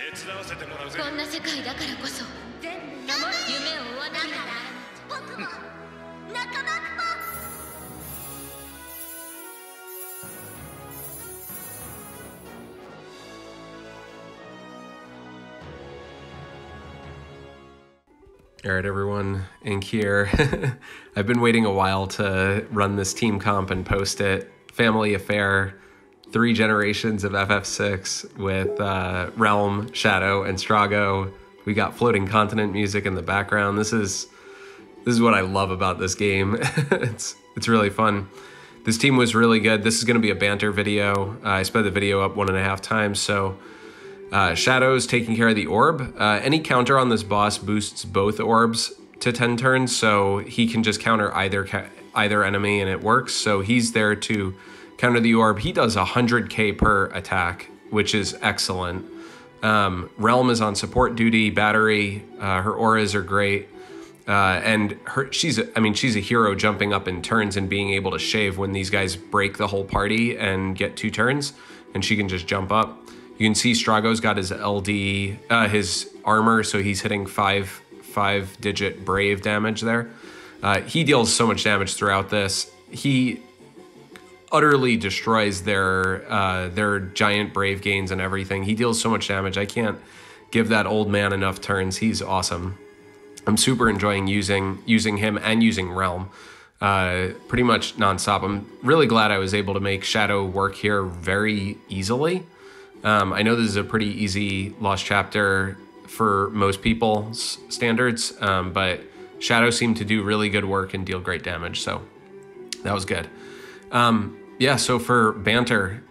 こんな世界だからこそ全部守る夢を追わなきゃ。僕も仲間っぽ。All right, everyone, Ink here. I've been waiting a while to run this team comp and post it. Family affair, 3 generations of FF6 with Realm, Shadow, and Strago. We got floating continent music in the background. This is what I love about this game. It's really fun. This team was really good. This is going to be a banter video. I sped the video up 1.5 times, so Shadow's taking care of the orb. Any counter on this boss boosts both orbs to 10 turns, so he can just counter either enemy and it works. So he's there to counter the orb. He does 100k per attack, which is excellent. Realm is on support duty. Battery, her auras are great. And she's a hero, jumping up in turns and being able to shave when these guys break the whole party and get 2 turns, and she can just jump up. You can see Strago's got his LD, his armor, so he's hitting 5-digit brave damage there. He deals so much damage throughout this. He utterly destroys their giant brave gains and everything. He deals so much damage. I can't give that old man enough turns. He's awesome. I'm super enjoying using him and using Realm pretty much nonstop. I'm really glad I was able to make Shadow work here very easily. I know this is a pretty easy lost chapter for most people's standards, but Shadow seemed to do really good work and deal great damage, so that was good. Yeah, so for banter,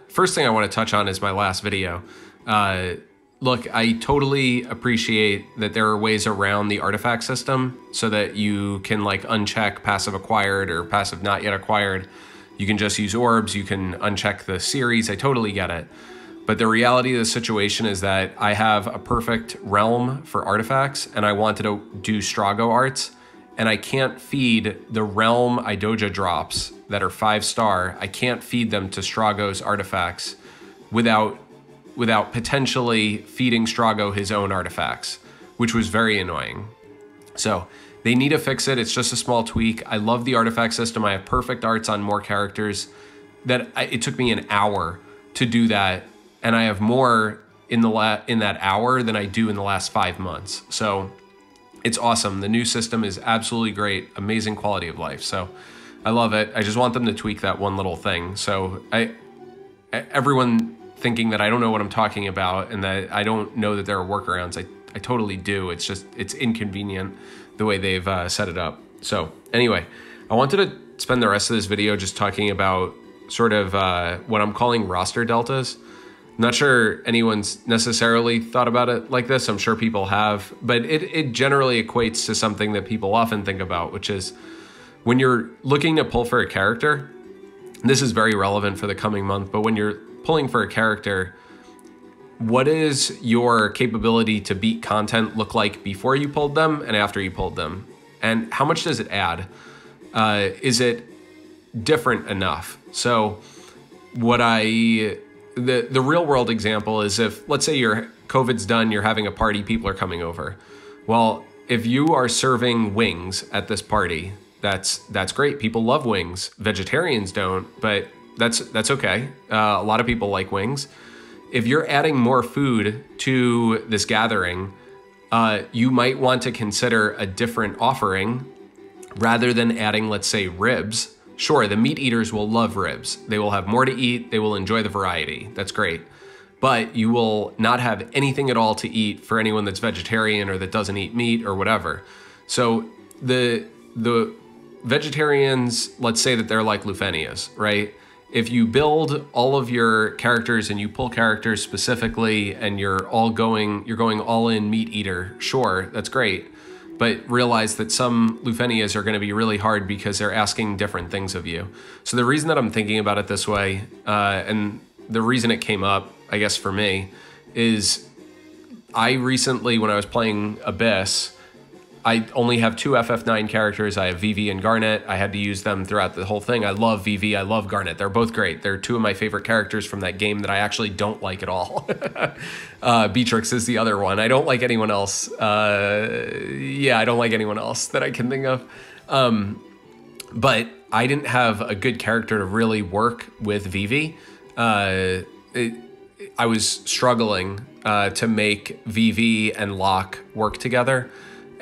first thing I want to touch on is my last video. Look, I totally appreciate that there are ways around the artifact system so that you can like uncheck passive acquired or passive not yet acquired. You can just use orbs, you can uncheck the series, I totally get it. But the reality of the situation is that I have a perfect realm for artifacts and I wanted to do Strago arts, and I can't feed the realm Idoja drops that are 5-star. I can't feed them to Strago's artifacts without potentially feeding Strago his own artifacts, which was very annoying. So they need to fix it. It's just a small tweak. I love the artifact system. I have perfect arts on more characters. It took me an hour to do that, and I have more in that hour than I do in the last 5 months. So it's awesome. The new system is absolutely great. Amazing quality of life. So I love it. I just want them to tweak that one little thing. So everyone thinking that I don't know what I'm talking about and that I don't know that there are workarounds, I totally do. It's just, it's inconvenient the way they've set it up. So anyway, I wanted to spend the rest of this video just talking about sort of what I'm calling roster deltas. I'm not sure anyone's necessarily thought about it like this. I'm sure people have, but it generally equates to something that people often think about, which is when you're looking to pull for a character, this is very relevant for the coming month, but when you're pulling for a character, what is your capability to beat content look like before you pulled them and after you pulled them? And how much does it add? Is it different enough? So the real world example is if, let's say your COVID's done, you're having a party, people are coming over. Well, if you are serving wings at this party, that's great. People love wings. Vegetarians don't, but that's okay. A lot of people like wings. If you're adding more food to this gathering, you might want to consider a different offering rather than adding, let's say, ribs. Sure, the meat eaters will love ribs. They will have more to eat. They will enjoy the variety. That's great. But you will not have anything at all to eat for anyone that's vegetarian or that doesn't eat meat or whatever. So the vegetarians, let's say that they're like Lufenias, right? If you build all of your characters and you pull characters specifically and you're going all in meat eater, sure, that's great. But realize that some Lufenias are going to be really hard because they're asking different things of you. So the reason that I'm thinking about it this way, and the reason it came up, I guess for me, is I recently, when I was playing Abyss, I only have 2 FF9 characters. I have Vivi and Garnet. I had to use them throughout the whole thing. I love Vivi. I love Garnet. They're both great. They're 2 of my favorite characters from that game that I actually don't like at all. Beatrix is the other one. I don't like anyone else. Yeah, I don't like anyone else that I can think of. But I didn't have a good character to really work with Vivi. I was struggling to make Vivi and Locke work together.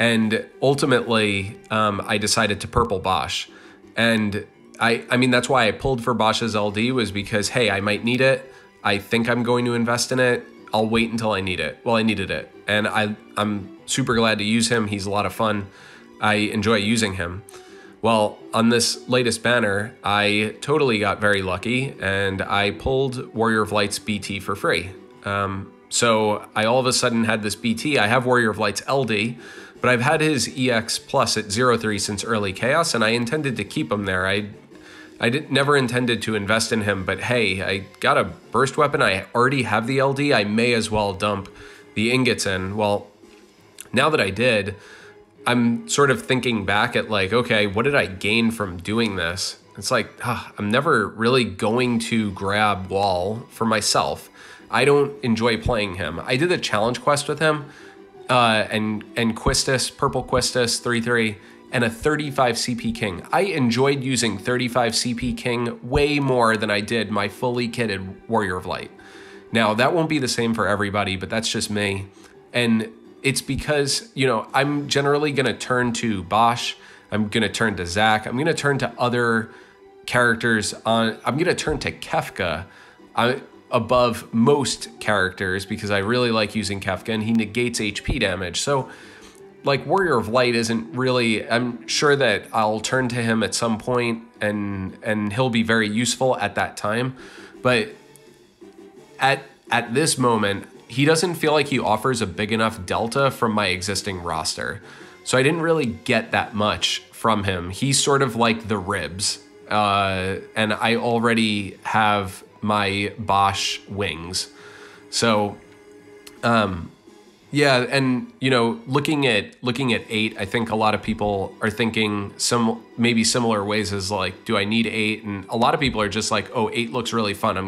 And ultimately, I decided to purple Bosch. And I mean, that's why I pulled for Bosch's LD, was because, hey, I might need it. I think I'm going to invest in it. I'll wait until I need it. Well, I needed it. And I'm super glad to use him. He's a lot of fun. I enjoy using him. Well, on this latest banner, I totally got very lucky, and I pulled Warrior of Light's BT for free. So I all of a sudden had this BT. I have Warrior of Light's LD, but I've had his EX Plus at 0-3 since early Chaos, and I intended to keep him there. I never intended to invest in him, but hey, I got a burst weapon. I already have the LD. I may as well dump the ingots in. Well, now that I did, I'm sort of thinking back at like, okay, what did I gain from doing this? It's like, I'm never really going to grab Wall for myself. I don't enjoy playing him. I did a challenge quest with him, and Quistis, Purple Quistis, 3-3, and a 35 CP King. I enjoyed using 35 CP King way more than I did my fully kitted Warrior of Light. Now, that won't be the same for everybody, but that's just me. And it's because, you know, I'm generally going to turn to Bosch. I'm going to turn to Zac. I'm going to turn to other characters. I'm going to turn to Kefka above most characters because I really like using Kefka, and he negates HP damage. So, like, Warrior of Light isn't really... I'm sure that I'll turn to him at some point, and he'll be very useful at that time. But at this moment, he doesn't feel like he offers a big enough delta from my existing roster. So I didn't really get that much from him. He's sort of like the ribs. And I already have my Bosch wings. So, yeah, and, you know, looking at 8, I think a lot of people are thinking maybe similar ways as like, do I need 8? And a lot of people are just like, oh, 8 looks really fun.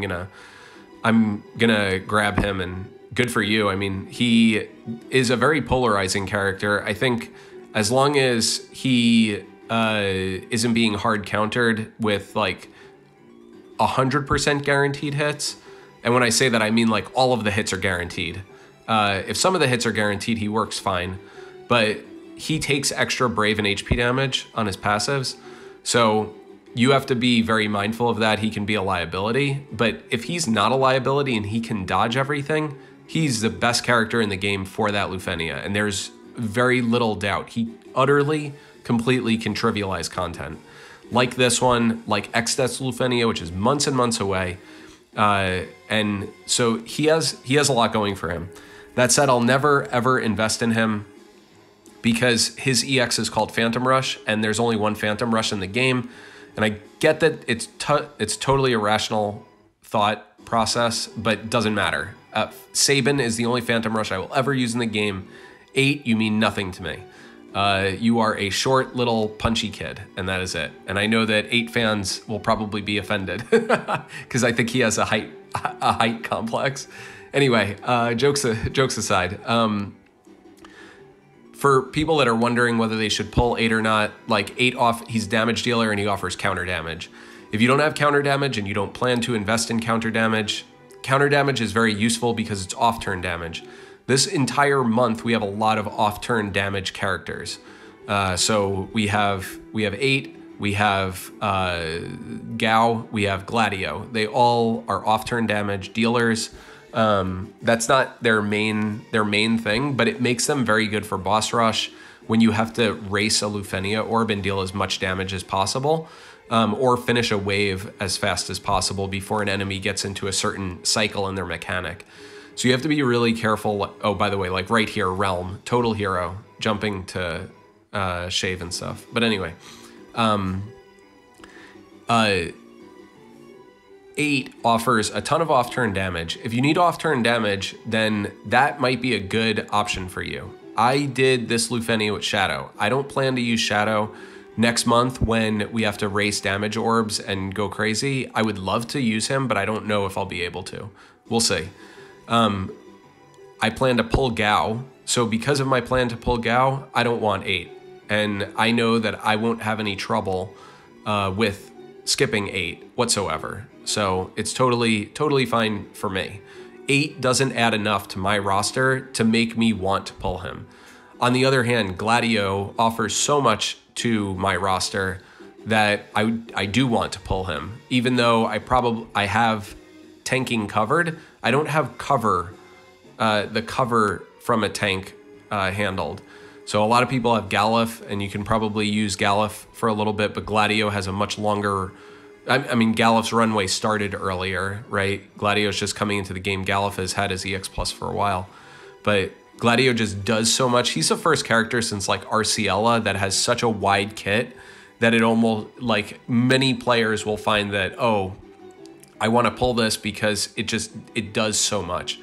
I'm gonna grab him, and good for you. I mean, he is a very polarizing character. I think as long as he isn't being hard countered with like 100% guaranteed hits, and when I say that, I mean like all of the hits are guaranteed. If some of the hits are guaranteed, he works fine, but he takes extra brave and HP damage on his passives. So you have to be very mindful of that. He can be a liability, but if he's not a liability and he can dodge everything, he's the best character in the game for that Lufenia, and there's very little doubt. He utterly, completely can trivialize content. Like this one, like X-Death's Lufenia, which is months and months away. And so he has a lot going for him. That said, I'll never, ever invest in him because his EX is called Phantom Rush, and there's only one Phantom Rush in the game. And I get that it's totally a rational thought process, but doesn't matter. Sabin is the only Phantom Rush I will ever use in the game. 8, you mean nothing to me. You are a short little punchy kid, and that is it. And I know that 8 fans will probably be offended because I think he has a height complex. Anyway, jokes aside. For people that are wondering whether they should pull 8 or not, like 8 he's damage dealer and he offers counter damage. If you don't have counter damage and you don't plan to invest in counter damage is very useful because it's off-turn damage. This entire month, we have a lot of off-turn damage characters. So we have 8, we have Gao, we have Gladio. They all are off-turn damage dealers. That's not their main thing, but it makes them very good for boss rush when you have to race a Lufenia orb and deal as much damage as possible, or finish a wave as fast as possible before an enemy gets into a certain cycle in their mechanic. So you have to be really careful. Oh, by the way, like right here, Realm, total hero, jumping to shave and stuff. But anyway, 8 offers a ton of off-turn damage. If you need off-turn damage, then that might be a good option for you. I did this Lufenia with Shadow. I don't plan to use Shadow next month when we have to race damage orbs and go crazy. I would love to use him, but I don't know if I'll be able to. We'll see. I plan to pull Gao. So because of my plan to pull Gao, I don't want 8. And I know that I won't have any trouble with skipping 8 whatsoever. So it's totally fine for me. 8 doesn't add enough to my roster to make me want to pull him. On the other hand, Gladio offers so much to my roster that I do want to pull him. Even though I have tanking covered, I don't have cover, the cover from a tank handled. So a lot of people have Galuf, and you can probably use Galuf for a little bit, but Gladio has a much longer... I mean, Galuf's runway started earlier, right? Gladio's just coming into the game. Galuf has had his EX Plus for a while. But Gladio just does so much. He's the first character since, like, Arciella that has such a wide kit that it almost, like, many players will find that, oh, I want to pull this because it does so much.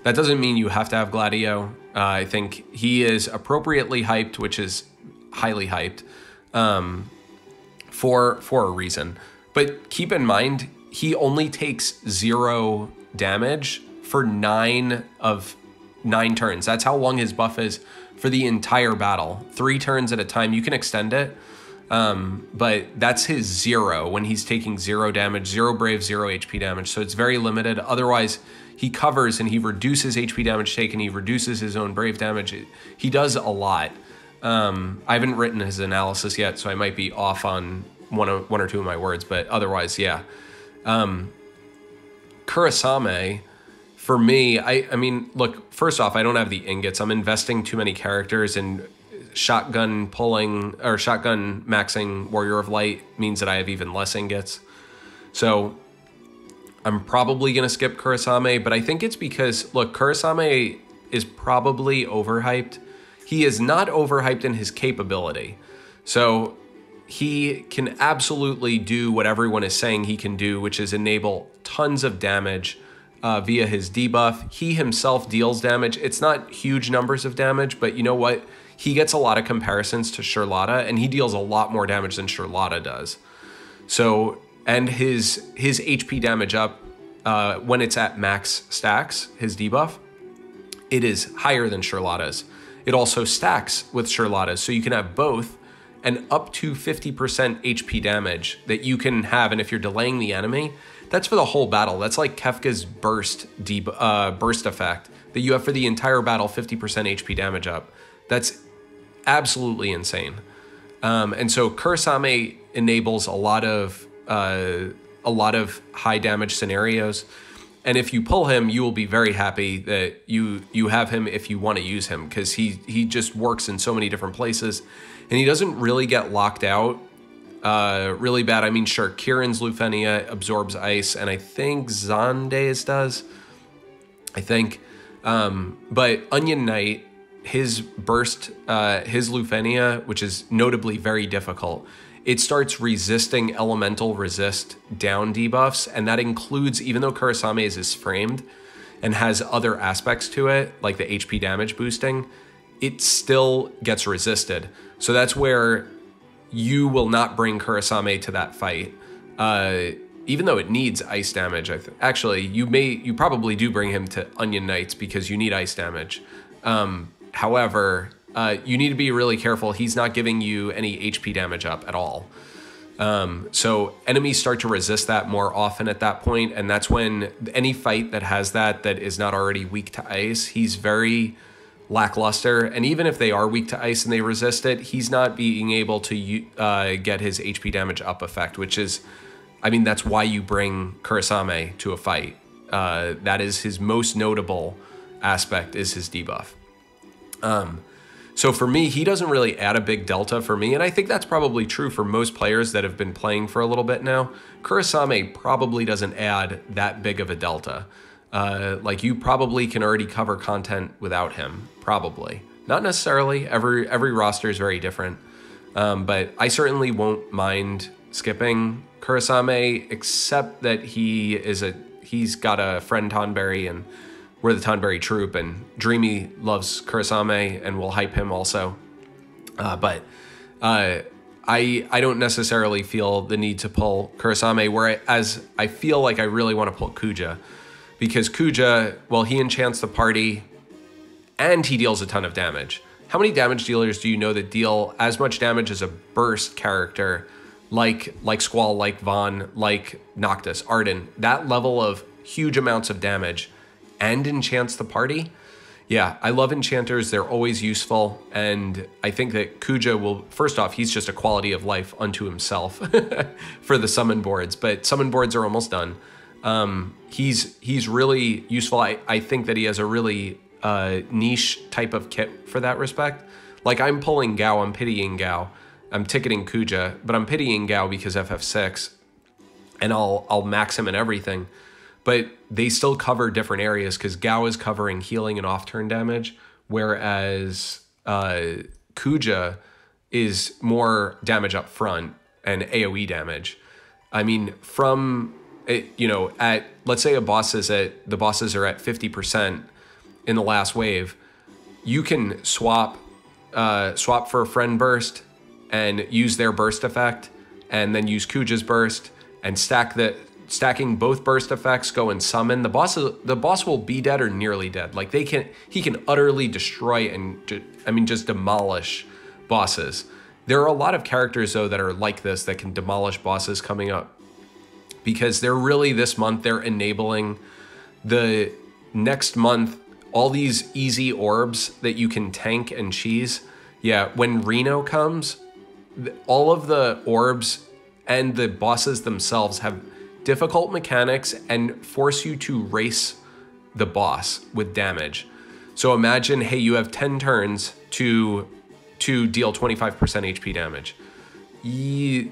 That doesn't mean you have to have Gladio. I think he is appropriately hyped, which is highly hyped, for a reason. But keep in mind, he only takes 0 damage for 9 turns. That's how long his buff is for the entire battle. 3 turns at a time. You can extend it, but that's his 0 when he's taking 0 damage, 0 brave, 0 HP damage. So it's very limited. Otherwise, he covers and he reduces HP damage taken. He reduces his own brave damage. He does a lot. I haven't written his analysis yet, so I might be off on one or two of my words, but otherwise, yeah. Kurasame, for me, I mean, look, first off, I don't have the ingots. I'm investing too many characters, and shotgun pulling or shotgun maxing Warrior of Light means that I have even less ingots. So I'm probably going to skip Kurasame, but I think it's because, look, Kurasame is probably overhyped. He is not overhyped in his capability. So he can absolutely do what everyone is saying he can do, which is enable tons of damage via his debuff. He himself deals damage. It's not huge numbers of damage, but you know what? He gets a lot of comparisons to Charlotta, and he deals a lot more damage than Charlotta does. So, and his HP damage up, when it's at max stacks, his debuff, it is higher than Charlotta's. It also stacks with Charlotta's, so you can have both, and up to 50% HP damage that you can have. And if you're delaying the enemy, that's for the whole battle. That's like Kefka's burst effect that you have for the entire battle, 50% HP damage up. That's absolutely insane. And so Kurasame enables a lot of high damage scenarios. And if you pull him, you will be very happy that you have him if you want to use him, because he just works in so many different places. And he doesn't really get locked out really bad. I mean, sure, Kieran's Lufenia absorbs ice, and I think Zande's does. I think. But Onion Knight, his burst, his Lufenia, which is notably very difficult, it starts resisting elemental resist down debuffs, and that includes, even though Kurasame is framed and has other aspects to it, like the HP damage boosting, it still gets resisted. So that's where you will not bring Kurasame to that fight, even though it needs ice damage. Actually, you probably do bring him to Onion Knights because you need ice damage. However, you need to be really careful. He's not giving you any HP damage up at all. So enemies start to resist that more often at that point, and that's when any fight that has that is not already weak to ice, he's very lackluster. And even if they are weak to ice and they resist it, he's not being able to get his HP damage up effect, which is, I mean, that's why you bring Kurasame to a fight. That is his most notable aspect, is his debuff. So for me, he doesn't really add a big delta for me, and I think that's probably true for most players that have been playing for a little bit now. Kurasame probably doesn't add that big of a delta. Like, you probably can already cover content without him, probably. Not necessarily. Every roster is very different. But I certainly won't mind skipping Kurasame, except that he's got a friend Tonberry, and we're the Tonberry troop, and Dreamy loves Kurasame and will hype him also. But I don't necessarily feel the need to pull Kurasame, whereas I feel like I really want to pull Kuja, because Kuja, well, he enchants the party and he deals a ton of damage. How many damage dealers do you know that deal as much damage as a burst character like Squall, like Vaughn, like Noctis, Arden? That level of huge amounts of damage and enchants the party? Yeah, I love enchanters. They're always useful. And I think that Kuja will, first off, he's just a quality of life unto himself for the summon boards, but summon boards are almost done. He's really useful. I think that he has a really niche type of kit for that respect. Like, I'm pulling Gao, I'm pitying Gao. I'm ticketing Kuja, but I'm pitying Gao because FF6, and I'll max him and everything. But they still cover different areas, because Gao is covering healing and off-turn damage, whereas Kuja is more damage up front and AoE damage. I mean, from, you know, at, let's say the bosses are at 50% in the last wave, you can swap for a friend burst and use their burst effect, and then use Kuja's burst and stacking both burst effects, go and summon. The boss will be dead or nearly dead. Like, he can utterly destroy and just demolish bosses. There are a lot of characters though that are like this, that can demolish bosses coming up, because they're really, this month, they're enabling the next month all these easy orbs that you can tank and cheese. Yeah, when Reno comes, all of the orbs and the bosses themselves have difficult mechanics and force you to race the boss with damage. So imagine, hey, you have 10 turns to deal 25% HP damage. You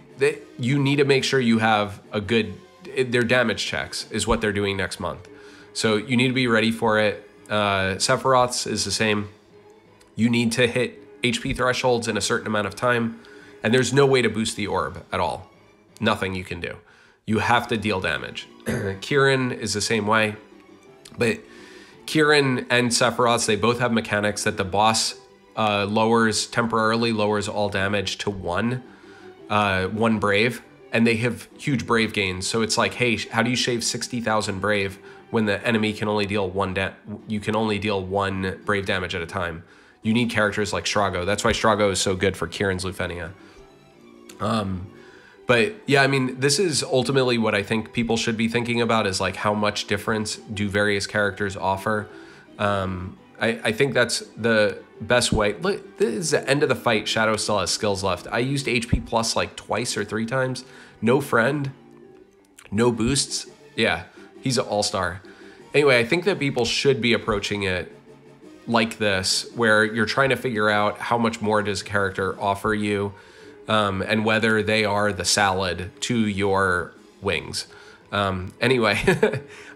need to make sure you have a good, their damage checks is what they're doing next month. So you need to be ready for it. Sephiroth's is the same. You need to hit HP thresholds in a certain amount of time, and there's no way to boost the orb at all. Nothing you can do. You have to deal damage. Kirin is the same way, but Kirin and Sephiroth's, they both have mechanics that the boss temporarily lowers all damage to one brave, and they have huge brave gains. So it's like, hey, how do you shave 60,000 brave when the enemy can only deal one brave damage at a time? You need characters like Strago. That's why Strago is so good for Kirin's Lufenia. But yeah, I mean, this is ultimately what I think people should be thinking about, is like, how much difference do various characters offer? I think that's the best way. Look, this is the end of the fight. Shadow still has skills left. I used HP plus like twice or 3 times. No friend, no boosts. Yeah, he's an all-star. Anyway, I think that people should be approaching it like this, where you're trying to figure out how much more does a character offer you, and whether they are the salad to your wings. Anyway,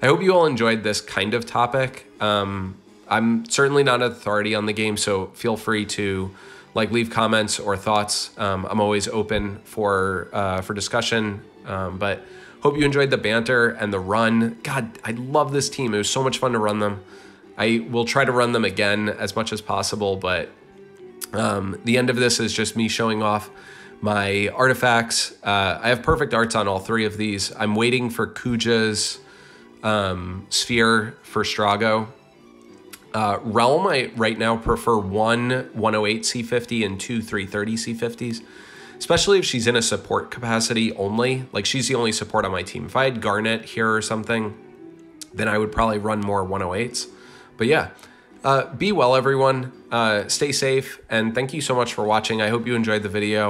I hope you all enjoyed this kind of topic. I'm certainly not an authority on the game, so feel free to leave comments or thoughts. I'm always open for discussion, but hope you enjoyed the banter and the run. God, I love this team. It was so much fun to run them. I will try to run them again as much as possible, but the end of this is just me showing off my artifacts. I have perfect arts on all 3 of these. I'm waiting for Kuja's sphere for Strago. Realm, I right now prefer 1 108 C50 and 2 330 C50s, especially if she's in a support capacity only. Like, she's the only support on my team. If I had Garnet here or something, then I would probably run more 108s. But yeah, be well, everyone. Stay safe, and thank you so much for watching. I hope you enjoyed the video.